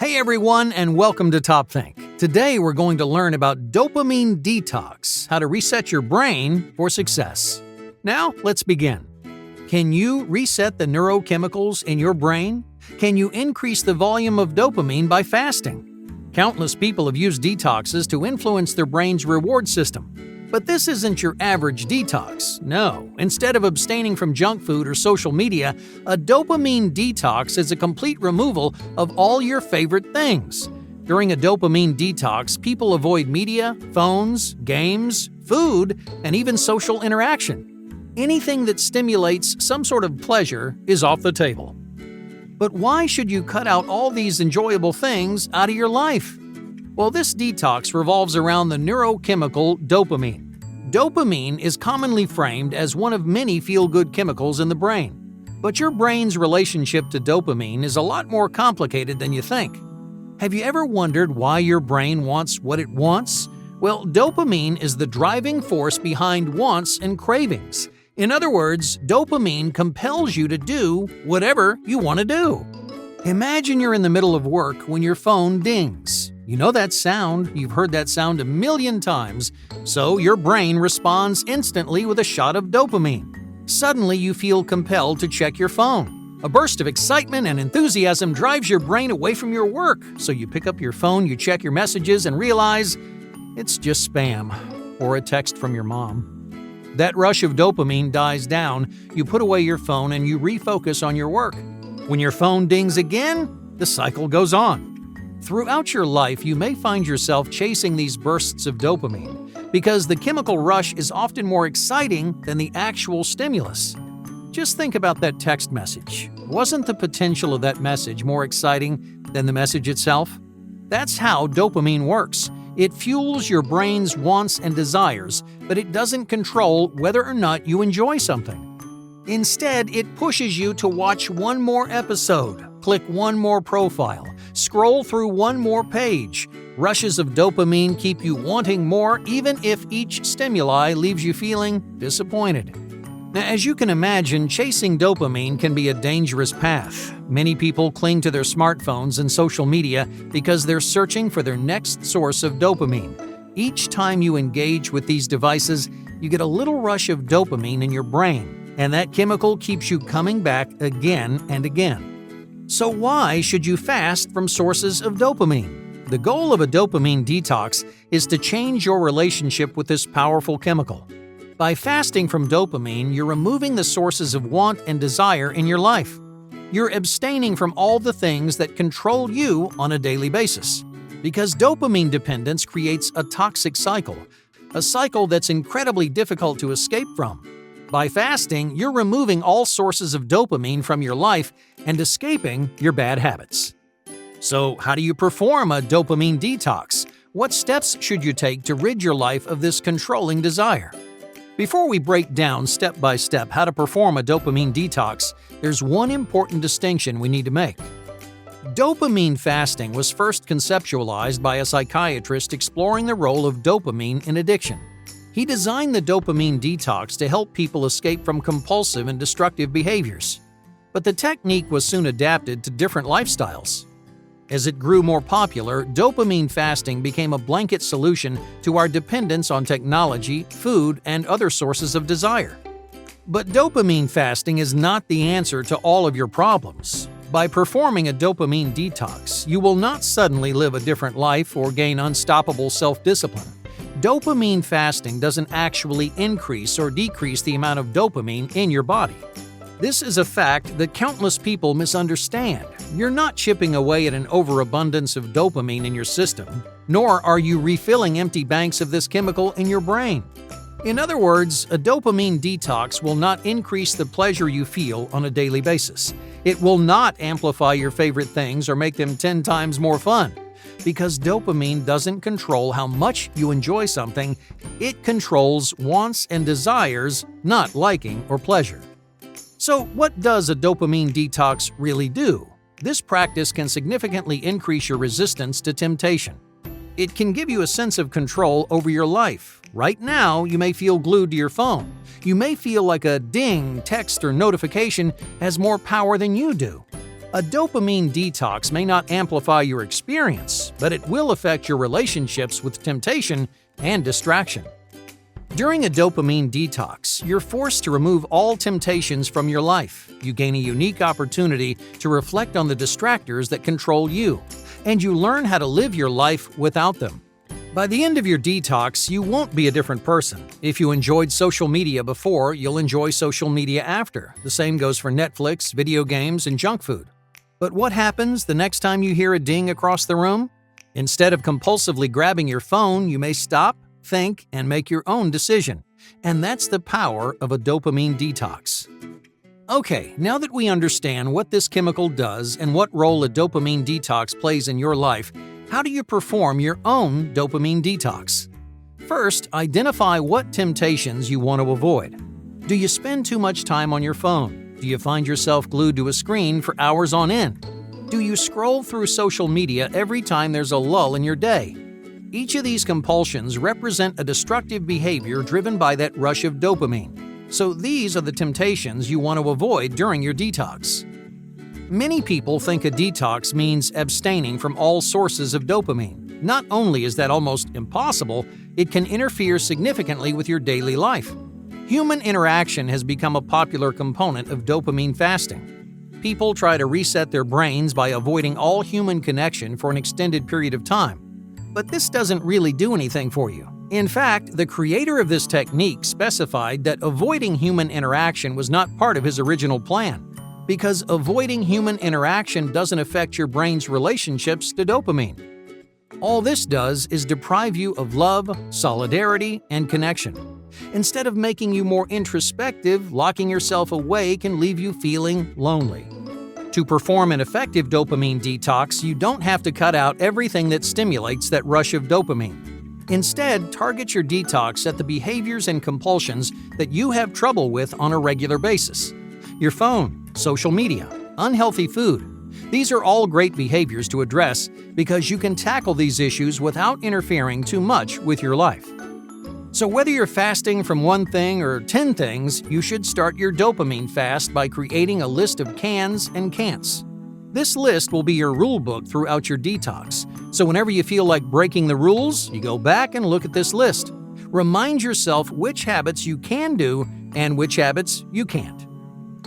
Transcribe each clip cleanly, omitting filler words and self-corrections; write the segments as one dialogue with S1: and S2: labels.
S1: Hey everyone, and welcome to Top Think. Today we're going to learn about dopamine detox, how to reset your brain for success. Now, let's begin. Can you reset the neurochemicals in your brain? Can you increase the volume of dopamine by fasting? Countless people have used detoxes to influence their brain's reward system. But this isn't your average detox. No, instead of abstaining from junk food or social media, a dopamine detox is a complete removal of all your favorite things. During a dopamine detox, people avoid media, phones, games, food, and even social interaction. Anything that stimulates some sort of pleasure is off the table. But why should you cut out all these enjoyable things out of your life? Well, this detox revolves around the neurochemical dopamine. Dopamine is commonly framed as one of many feel-good chemicals in the brain. But your brain's relationship to dopamine is a lot more complicated than you think. Have you ever wondered why your brain wants what it wants? Well, dopamine is the driving force behind wants and cravings. In other words, dopamine compels you to do whatever you want to do. Imagine you're in the middle of work when your phone dings. You know that sound, you've heard that sound a million times, so your brain responds instantly with a shot of dopamine. Suddenly you feel compelled to check your phone. A burst of excitement and enthusiasm drives your brain away from your work, so you pick up your phone, you check your messages, and realize it's just spam or a text from your mom. That rush of dopamine dies down, you put away your phone and you refocus on your work. When your phone dings again, the cycle goes on. Throughout your life, you may find yourself chasing these bursts of dopamine because the chemical rush is often more exciting than the actual stimulus. Just think about that text message. Wasn't the potential of that message more exciting than the message itself? That's how dopamine works. It fuels your brain's wants and desires, but it doesn't control whether or not you enjoy something. Instead, it pushes you to watch one more episode, click one more profile, scroll through one more page. Rushes of dopamine keep you wanting more even if each stimuli leaves you feeling disappointed. Now, as you can imagine, chasing dopamine can be a dangerous path. Many people cling to their smartphones and social media because they're searching for their next source of dopamine. Each time you engage with these devices, you get a little rush of dopamine in your brain. And that chemical keeps you coming back again and again. So why should you fast from sources of dopamine? The goal of a dopamine detox is to change your relationship with this powerful chemical. By fasting from dopamine, you're removing the sources of want and desire in your life. You're abstaining from all the things that control you on a daily basis. Because dopamine dependence creates a toxic cycle, a cycle that's incredibly difficult to escape from. By fasting, you're removing all sources of dopamine from your life and escaping your bad habits. So, how do you perform a dopamine detox? What steps should you take to rid your life of this controlling desire? Before we break down step by step how to perform a dopamine detox, there's one important distinction we need to make. Dopamine fasting was first conceptualized by a psychiatrist exploring the role of dopamine in addiction. He designed the dopamine detox to help people escape from compulsive and destructive behaviors. But the technique was soon adapted to different lifestyles. As it grew more popular, dopamine fasting became a blanket solution to our dependence on technology, food, and other sources of desire. But dopamine fasting is not the answer to all of your problems. By performing a dopamine detox, you will not suddenly live a different life or gain unstoppable self-discipline. Dopamine fasting doesn't actually increase or decrease the amount of dopamine in your body. This is a fact that countless people misunderstand. You're not chipping away at an overabundance of dopamine in your system, nor are you refilling empty banks of this chemical in your brain. In other words, a dopamine detox will not increase the pleasure you feel on a daily basis. It will not amplify your favorite things or make them 10 times more fun. Because dopamine doesn't control how much you enjoy something, it controls wants and desires, not liking or pleasure. So, what does a dopamine detox really do? This practice can significantly increase your resistance to temptation. It can give you a sense of control over your life. Right now, you may feel glued to your phone. You may feel like a ding, text, or notification has more power than you do. A dopamine detox may not amplify your experience, but it will affect your relationships with temptation and distraction. During a dopamine detox, you're forced to remove all temptations from your life. You gain a unique opportunity to reflect on the distractors that control you, and you learn how to live your life without them. By the end of your detox, you won't be a different person. If you enjoyed social media before, you'll enjoy social media after. The same goes for Netflix, video games, and junk food. But what happens the next time you hear a ding across the room? Instead of compulsively grabbing your phone, you may stop, think, and make your own decision. And that's the power of a dopamine detox. Okay, now that we understand what this chemical does and what role a dopamine detox plays in your life, how do you perform your own dopamine detox? First, identify what temptations you want to avoid. Do you spend too much time on your phone? Do you find yourself glued to a screen for hours on end? Do you scroll through social media every time there's a lull in your day? Each of these compulsions represent a destructive behavior driven by that rush of dopamine. So these are the temptations you want to avoid during your detox. Many people think a detox means abstaining from all sources of dopamine. Not only is that almost impossible, it can interfere significantly with your daily life. Human interaction has become a popular component of dopamine fasting. People try to reset their brains by avoiding all human connection for an extended period of time. But this doesn't really do anything for you. In fact, the creator of this technique specified that avoiding human interaction was not part of his original plan, because avoiding human interaction doesn't affect your brain's relationships to dopamine. All this does is deprive you of love, solidarity, and connection. Instead of making you more introspective, locking yourself away can leave you feeling lonely. To perform an effective dopamine detox, you don't have to cut out everything that stimulates that rush of dopamine. Instead, target your detox at the behaviors and compulsions that you have trouble with on a regular basis. Your phone, social media, unhealthy food. These are all great behaviors to address because you can tackle these issues without interfering too much with your life. So whether you're fasting from one thing or 10 things, you should start your dopamine fast by creating a list of cans and can'ts. This list will be your rule book throughout your detox, so whenever you feel like breaking the rules, you go back and look at this list. Remind yourself which habits you can do and which habits you can't.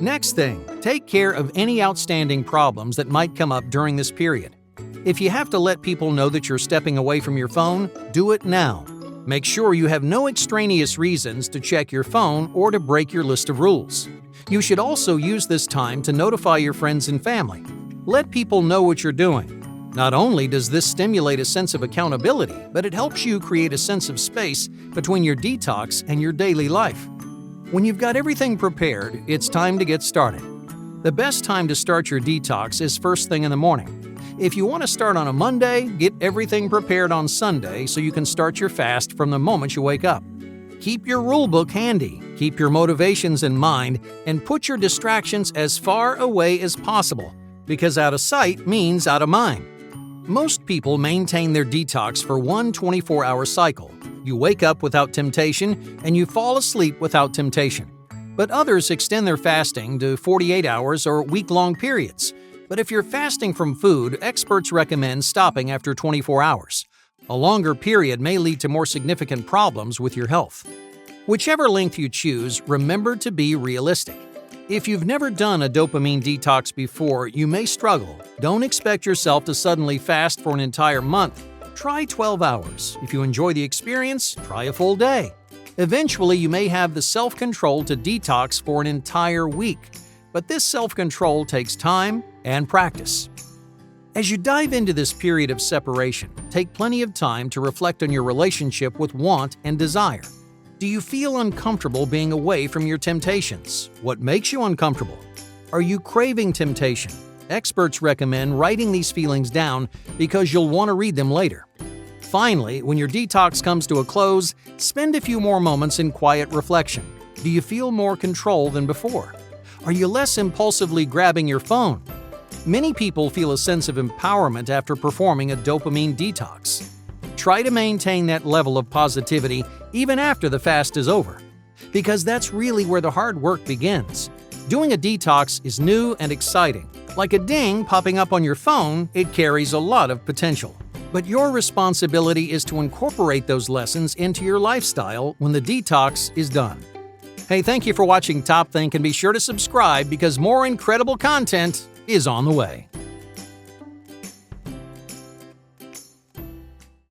S1: Next thing, take care of any outstanding problems that might come up during this period. If you have to let people know that you're stepping away from your phone, do it now. Make sure you have no extraneous reasons to check your phone or to break your list of rules. You should also use this time to notify your friends and family. Let people know what you're doing. Not only does this stimulate a sense of accountability, but it helps you create a sense of space between your detox and your daily life. When you've got everything prepared, it's time to get started. The best time to start your detox is first thing in the morning. If you want to start on a Monday, get everything prepared on Sunday so you can start your fast from the moment you wake up. Keep your rulebook handy, keep your motivations in mind, and put your distractions as far away as possible, because out of sight means out of mind. Most people maintain their detox for one 24-hour cycle. You wake up without temptation, and you fall asleep without temptation. But others extend their fasting to 48 hours or week-long periods. But if you're fasting from food, experts recommend stopping after 24 hours. A longer period may lead to more significant problems with your health. Whichever length you choose, remember to be realistic. If you've never done a dopamine detox before, you may struggle. Don't expect yourself to suddenly fast for an entire month. Try 12 hours. If you enjoy the experience, try a full day. Eventually, you may have the self-control to detox for an entire week. But this self-control takes time and practice. As you dive into this period of separation, take plenty of time to reflect on your relationship with want and desire. Do you feel uncomfortable being away from your temptations? What makes you uncomfortable? Are you craving temptation? Experts recommend writing these feelings down because you'll want to read them later. Finally, when your detox comes to a close, spend a few more moments in quiet reflection. Do you feel more control than before? Are you less impulsively grabbing your phone? Many people feel a sense of empowerment after performing a dopamine detox. Try to maintain that level of positivity even after the fast is over, because that's really where the hard work begins. Doing a detox is new and exciting. Like a ding popping up on your phone, it carries a lot of potential. But your responsibility is to incorporate those lessons into your lifestyle when the detox is done. Hey, thank you for watching Top Think, and be sure to subscribe because more incredible content is on the way.